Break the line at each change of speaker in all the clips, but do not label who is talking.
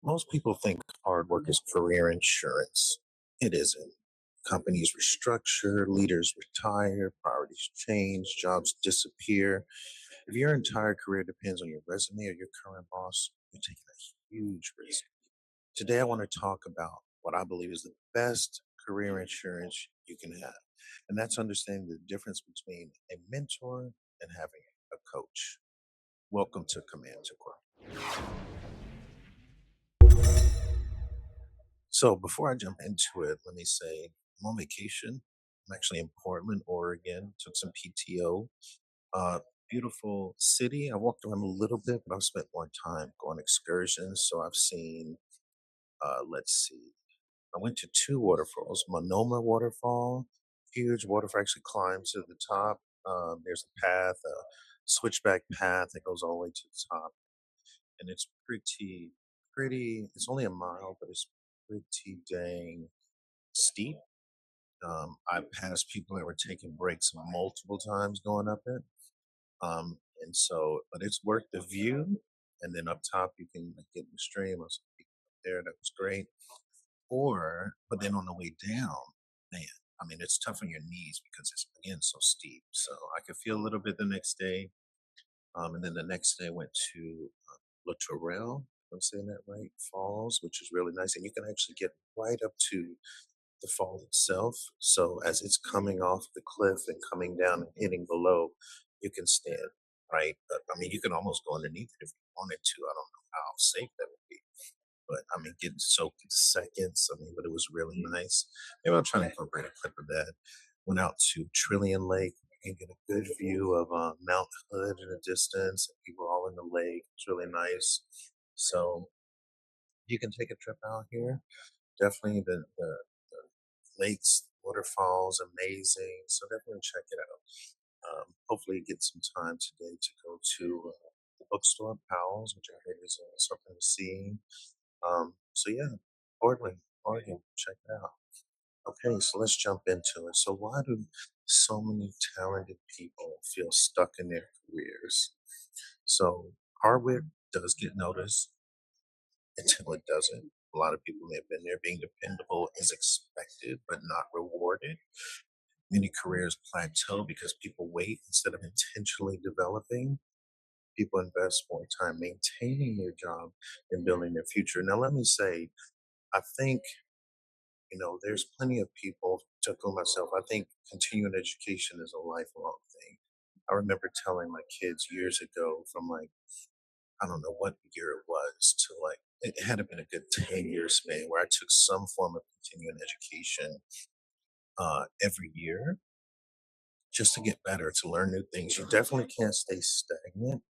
Most people think hard work is career insurance. It isn't. Companies restructure, leaders retire, priorities change, jobs disappear. If your entire career depends on your resume or your current boss, you're taking a huge risk. Today, I want to talk about what I believe is the best career insurance you can have. And that's understanding the difference between a mentor and having a coach. Welcome to Command to Grow. So before I jump into it, let me say I'm on vacation. I'm actually in Portland, Oregon. Took some PTO. Uh, Beautiful city. I walked around a little bit, but I've spent more time going excursions. So I've seen, let's see, I went to two waterfalls. Monoma Waterfall, huge waterfall. Actually climbed to the top. There's a path, a switchback path that goes all the way to the top, and it's pretty. It's only a mile, but it's pretty dang steep. I passed people that were taking breaks multiple times going up it. But it's worth the view. And then up top, you can like, get in the stream. I was up there. That was great. But then on the way down, man, I mean, it's tough on your knees because it's again so steep. So I could feel a little bit the next day. And then the next day, I went to La Tourelle. If I'm saying that right, Falls, which is really nice, and you can actually get right up to the fall itself. So as it's coming off the cliff and coming down and hitting below, you can stand, right? I mean, you can almost go underneath it if you wanted to. I don't know how safe that would be, but I mean, getting soaked in seconds. I mean, but it was really nice. Maybe I'll try to incorporate a clip of that. Went out to Trillion Lake and get a good view of Mount Hood in the distance. And people all in the lake. It's really nice. So you can take a trip out here. Definitely the lakes, waterfalls, amazing. So definitely check it out. Hopefully, get some time today to go to the bookstore, Powell's, which I heard is something to see. So yeah, Portland, Oregon, check it out. Okay, so let's jump into it. So why do so many talented people feel stuck in their careers? So hard work does get noticed until it doesn't. A lot of people may have been there. Being dependable is expected but not rewarded. Many careers plateau because people wait instead of intentionally developing. People invest more time maintaining their job than building their future. Now, let me say, I think, there's plenty of people, to include myself, I think continuing education is a lifelong thing. I remember telling my kids years ago from like, I don't know what year it was to like, it had to been a good 10 year span where I took some form of continuing education every year just to get better, to learn new things. You definitely can't stay stagnant.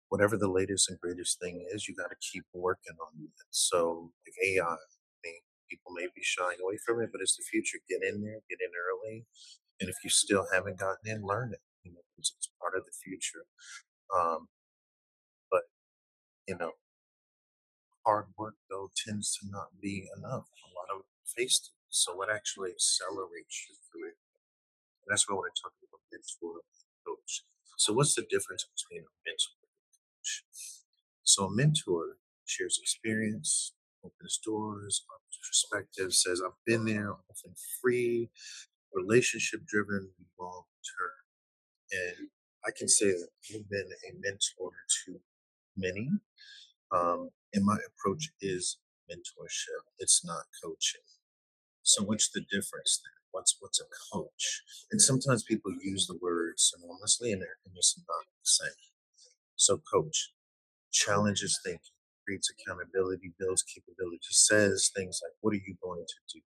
Whatever the latest and greatest thing is, you got to keep working on it. So, like AI, mean, people may be shying away from it, but it's the future. Get in there, get in early, and if you still haven't gotten in, learn it. It's part of the future. Um, but you know, hard work though tends to not be enough. A lot of face it. So, what actually accelerates your career? And that's what I want to talk about mentor and coach. So, what's the difference between a mentor and a coach? So, a mentor shares experience, opens doors, offers perspective, says, I've been there, often free, relationship driven, long term. And I can say that I've been a mentor to many. And my approach is mentorship, it's not coaching. So what's the difference then? What's a coach? And sometimes people use the word synonymously and it's not the same. So coach challenges thinking, creates accountability, builds capability, says things like, what are you going to do?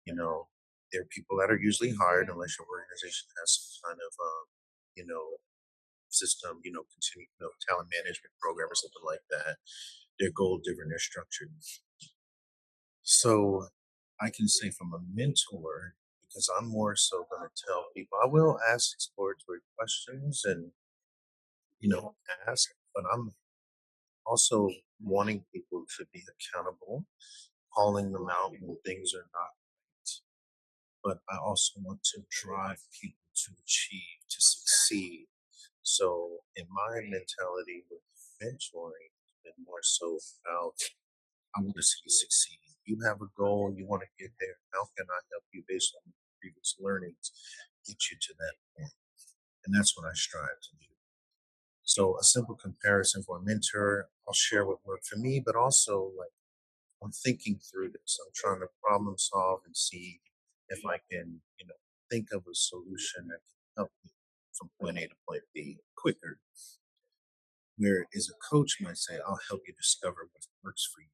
You know, there are people that are usually hired unless your organization has some kind of you know, system, talent management program or something like that. They're goal driven, they're structured. So I can say from a mentor, because I'm more so going to tell people, I will ask exploratory questions and, ask, but I'm also wanting people to be accountable, calling them out when things are not right. But I also want to drive people to achieve, to succeed. So in my mentality with mentoring, it's been more so about I want to see you succeed. You have a goal, you want to get there. How can I help you based on previous learnings, get you to that point? And that's what I strive to do. So a simple comparison for a mentor, I'll share what worked for me, but also like I'm thinking through this. I'm trying to problem solve and see if I can, think of a solution that can help me from point A to point B quicker. Whereas a coach might say, I'll help you discover what works for you.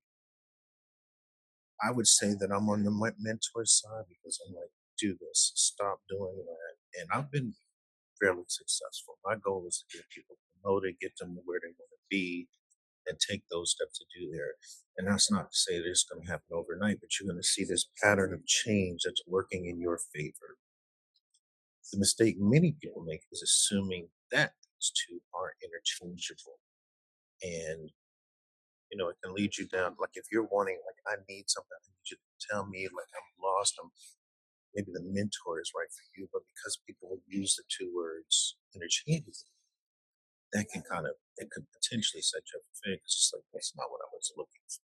I would say that I'm on the mentor side because I'm like, do this, stop doing that. And I've been fairly successful. My goal is to get people promoted, get them to where they want to be, and take those steps to do there. And that's not to say that it's going to happen overnight, but you're going to see this pattern of change that's working in your favor. The mistake many people make is assuming that these two are interchangeable. And, it can lead you down. Like if you're wanting, like, I need something, I need you to tell me, like, I'm lost, maybe the mentor is right for you, but because people will use the two words interchangeably, that can kind of it could potentially set you up for failure 'cause it's like that's not what I was looking for.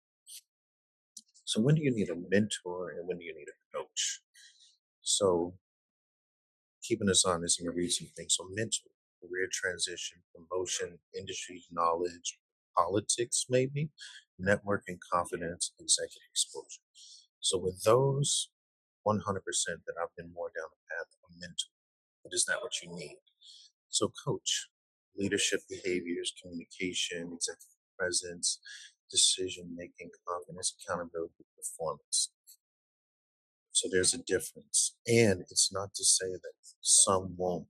So when do you need a mentor and when do you need a coach? So keeping us honest and read some things. So mentor, career transition, promotion, industry knowledge, politics maybe, networking, confidence, executive exposure. So with those 100% that I've been more down the path of a mentor. But is that what you need? So coach, leadership behaviors, communication, executive presence, decision making, confidence, accountability, performance. So there's a difference. And it's not to say that some won't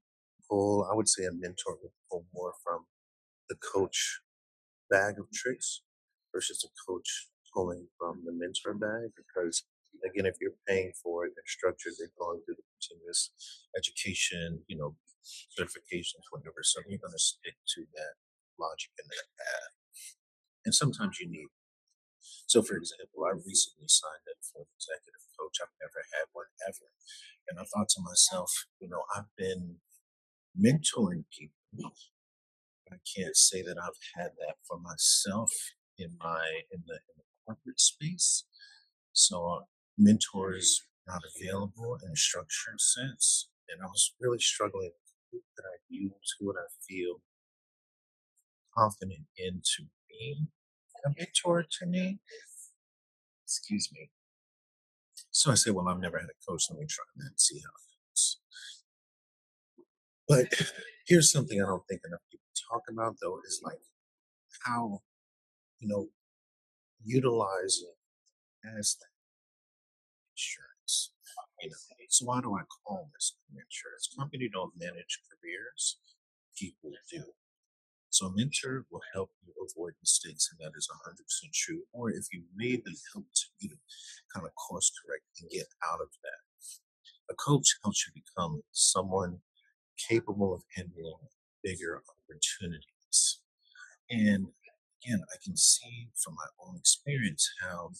pull. I would say a mentor will pull more from the coach bag of tricks versus a coach pulling from the mentor bag. Because again, if you're paying for it, they're structured, they're going through the continuous education, certifications, whatever. So you're going to stick to that logic and that path. And sometimes you need. So, for example, I recently signed up for an executive coach. I've never had one ever. And I thought to myself, I've been mentoring people. I can't say that I've had that for myself in the corporate space. So mentors not available in a structured sense. And I was really struggling. Who could I use? Who would I feel confident in to be a mentor to me? Excuse me. So I said, well, I've never had a coach. Let me try that and see how it goes. But here's something I don't think enough people talk about though is like how, you know, utilizing as the insurance. So why do I call this an insurance? Company don't manage careers, people do. So a mentor will help you avoid mistakes, and that is 100% true. Or if you made them, help you to kind of course correct and get out of that. A coach helps you become someone capable of handling bigger opportunities. And again, I can see from my own experience how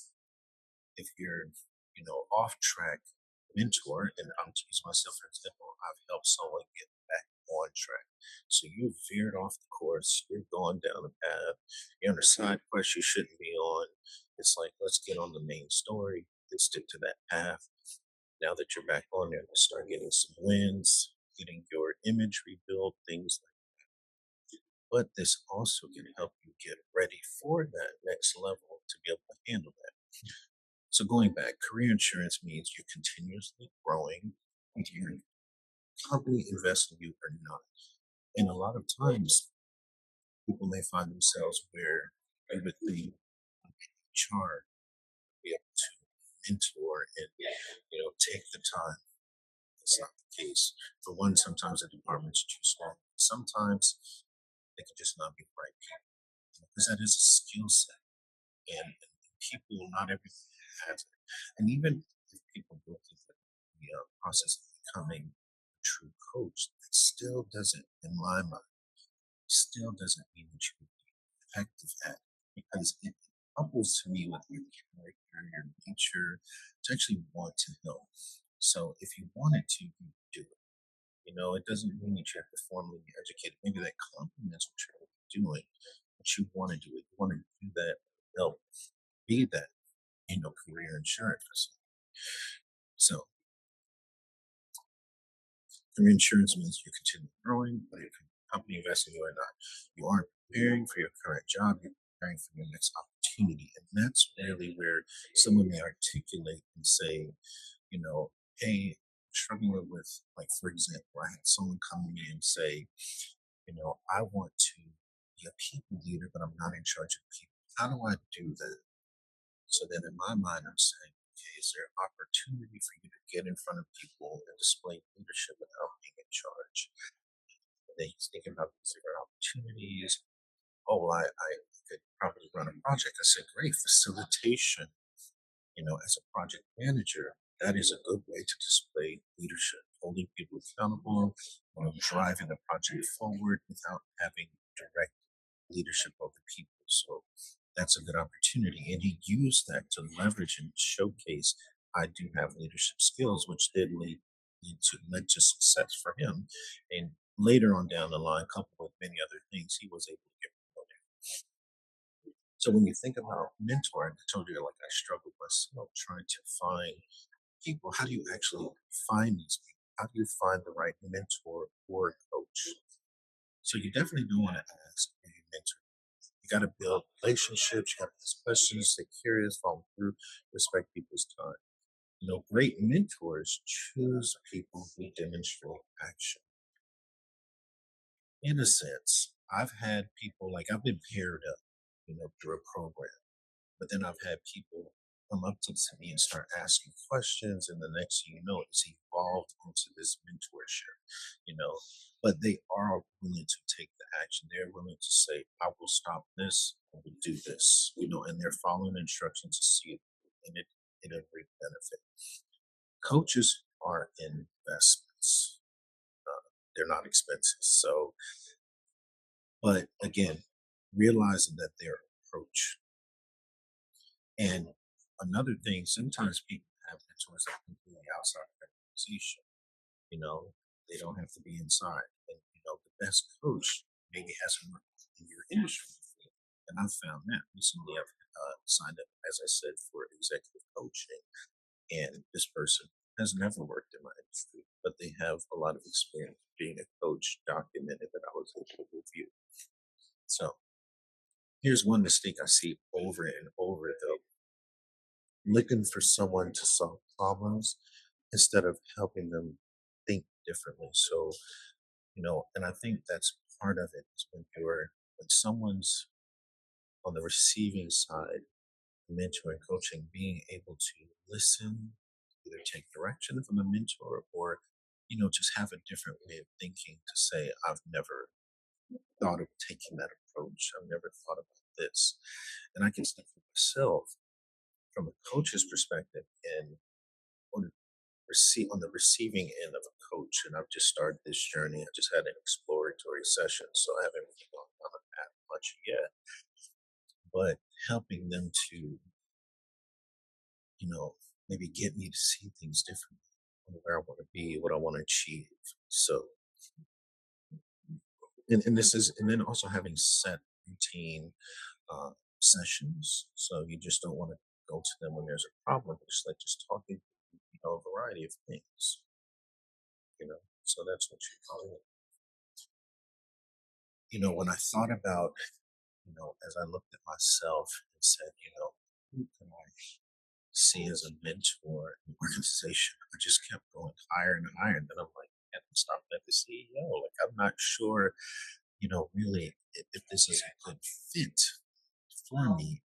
if you're, off track mentor, and I'm to use myself for example, I've helped someone get back on track. So you veered off the course, you're going down the path, you're on a side quest you shouldn't be on. It's like, let's get on the main story and stick to that path. Now that you're back on there, let's start getting some wins, getting your image rebuilt, things like that. But this also can help you get ready for that next level to be able to handle that. So going back, career insurance means you're continuously growing, whether your company invests in you or not. And a lot of times, people may find themselves where they would think HR be able to mentor and take the time. That's not the case. For one, sometimes the department's too small. Sometimes they could just not be the right people because that is a skill set, and people, not everything has it. And even if people go through the process of becoming a true coach, that still doesn't, in my mind, still doesn't mean that you would be effective at it because it couples to me with your character, your nature, to actually want to help. So if you wanted to, you could do it. It doesn't mean that you have to formally be educated. Maybe that complements what you're doing, but you want to do it. You want to do that help be that, career insurance for some. So career insurance means you continue growing, whether your company invests in you or not. You aren't preparing for your current job, you're preparing for your next opportunity. And that's really where someone may articulate and say, hey, I'm struggling with, like, for example, I had someone come to me and say, I want to be a people leader, but I'm not in charge of people. How do I do that? So then in my mind, I'm saying, okay, is there opportunity for you to get in front of people and display leadership without being in charge? And then he's thinking about these different opportunities. Oh, well, I could probably run a project. I said, great, facilitation, as a project manager, that is a good way to display leadership, holding people accountable, driving the project forward without having direct leadership over people. So that's a good opportunity. And he used that to leverage and showcase I do have leadership skills, which did led to success for him. And later on down the line, coupled with many other things, he was able to get promoted. So when you think about mentoring, I told you like I struggled myself trying to find people. How do you actually find these people? How do you find the right mentor or coach? So you definitely don't want to ask who you mentor. You got to build relationships. You got to ask questions, stay curious, follow through, respect people's time. Great mentors choose people who demonstrate action. In a sense, I've had people like I've been paired up, through a program. But then I've had people come up to me and start asking questions, and the next thing you know, it's evolved into this mentorship, you know. But they are willing to take the action. They're willing to say, "I will stop this. I will do this," and they're following instructions to see it, and it'll reap benefit. Coaches are investments. They're not expenses. So, but again, realizing that their approach. And another thing, sometimes people have mentors that are completely outside of their organization. You know, they don't have to be inside. And the best coach maybe hasn't worked in your industry before. And I've found that recently. I've signed up, as I said, for executive coaching, and this person has never worked in my industry, but they have a lot of experience being a coach, documented that I was able to review. So here's one mistake I see over and over, though: looking for someone to solve problems instead of helping them think differently. So, and I think that's part of it is when someone's on the receiving side, mentoring, coaching, being able to listen, either take direction from a mentor or, just have a different way of thinking to say, I've never thought of taking that approach. I've never thought about this. And I can speak for myself from a coach's perspective and on on the receiving end of a coach, and I've just started this journey. I just had an exploratory session, so I haven't really gone down the path much yet. But helping them to, you know, maybe get me to see things differently, where I want to be, what I want to achieve. So, and this is, and then also having set routine uh, sessions. So you just don't want to go to them when there's a problem. Just talking, a variety of things. So that's what you call it. When I thought about, as I looked at myself and said, who can I see as a mentor in the organization? I just kept going higher and higher. And then I'm like, I can't stop at the CEO. Like, I'm not sure, really if this is a good fit for me.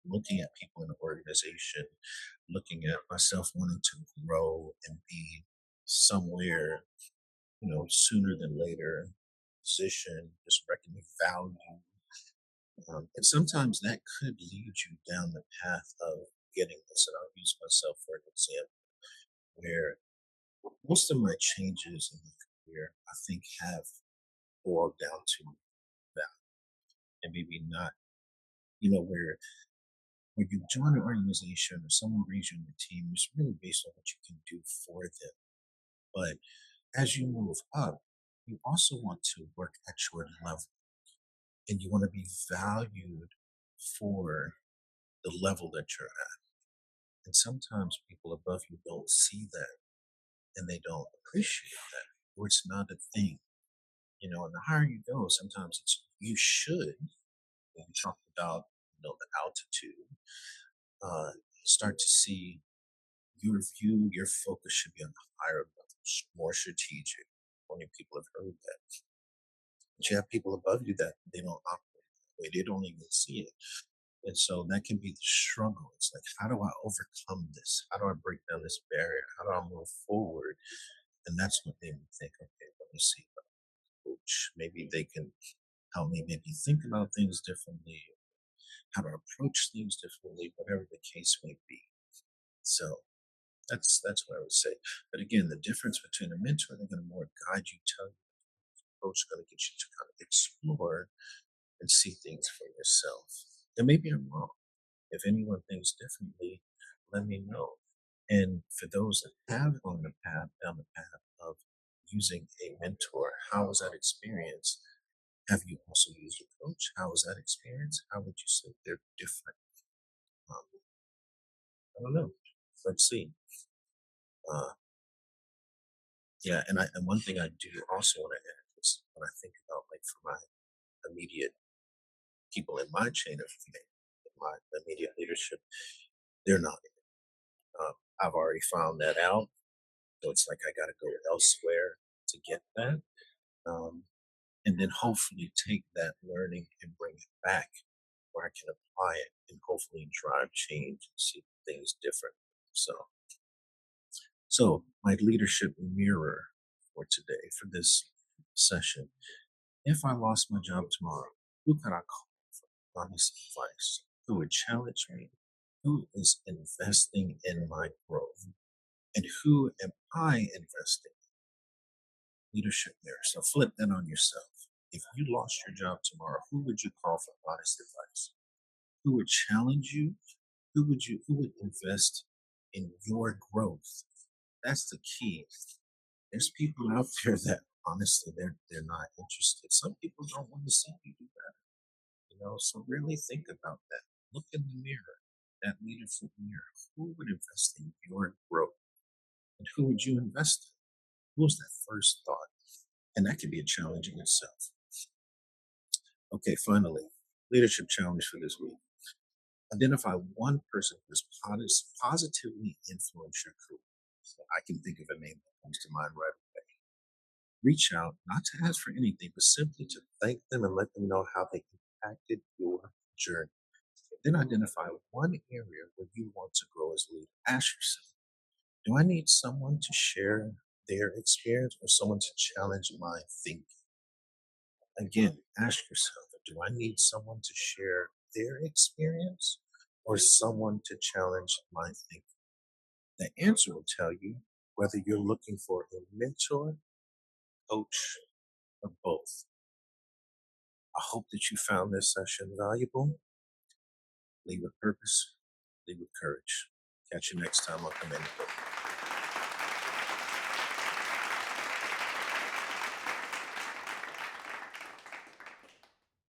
Looking at people in the organization, looking at myself wanting to grow and be somewhere, sooner than later, position, just recognize value. And sometimes that could lead you down the path of getting this. And I'll use myself for an example where most of my changes in my career, I think, have boiled down to that. And maybe not, where you join an organization or someone brings you in the team, it's really based on what you can do for them. But as you move up, you also want to work at your level, and you want to be valued for the level that you're at. And sometimes people above you don't see that and they don't appreciate that, or it's not a thing. And the higher you go, sometimes you should, when we talk about, the altitude, uh, start to see your focus should be on the higher levels, more strategic. Plenty of people have heard that. But you have people above you that they don't operate that way. They don't even see it. And so that can be the struggle. It's like, how do I overcome this? How do I break down this barrier? How do I move forward? And that's what made me think, okay, let me see if I can coach. Maybe they can help me maybe think about things differently, how to approach things differently, whatever the case may be. So that's what I would say. But again, the difference between a mentor, they're going to more guide you, tell you, coach is going to get you to kind of explore and see things for yourself. And maybe I'm wrong. If anyone thinks differently, let me know. And for those that have gone down the path of using a mentor, how was that experience? Have you also used a coach? How was that experience? How would you say they're different? Um, I don't know. Let's see. Uh, yeah, and one thing I do also want to add is when I think about like for my immediate people in my chain of command, in my immediate leadership, they're not. I've already found that out, so it's like I got to go elsewhere to get that, um, and then hopefully take that learning and bring it back where I can apply it and hopefully drive change and see things different. So my leadership mirror for today, for this session, if I lost my job tomorrow, who could I call for honest advice? Who would challenge me? Who is investing in my growth? And who am I investing in? Leadership mirror. So flip that on yourself. If you lost your job tomorrow, who would you call for honest advice? Who would challenge you? Who would invest in your growth? That's the key. There's people out there that honestly they're not interested. Some people don't want to see you do that. So really think about that. Look in the mirror, that leadership mirror. Who would invest in your growth? And who would you invest in? Who was that first thought? And that can be a challenge in itself. Okay, finally, leadership challenge for this week. Identify one person who has positively influenced your career. So I can think of a name that comes to mind right away. Reach out, not to ask for anything, but simply to thank them and let them know how they impacted your journey. Then identify one area where you want to grow as a leader. Ask yourself, do I need someone to share their experience or someone to challenge my thinking? Again, ask yourself, do I need someone to share their experience or someone to challenge my thinking? The answer will tell you whether you're looking for a mentor, coach, or both. I hope that you found this session valuable. Lead with purpose, lead with courage. Catch you next time on Command.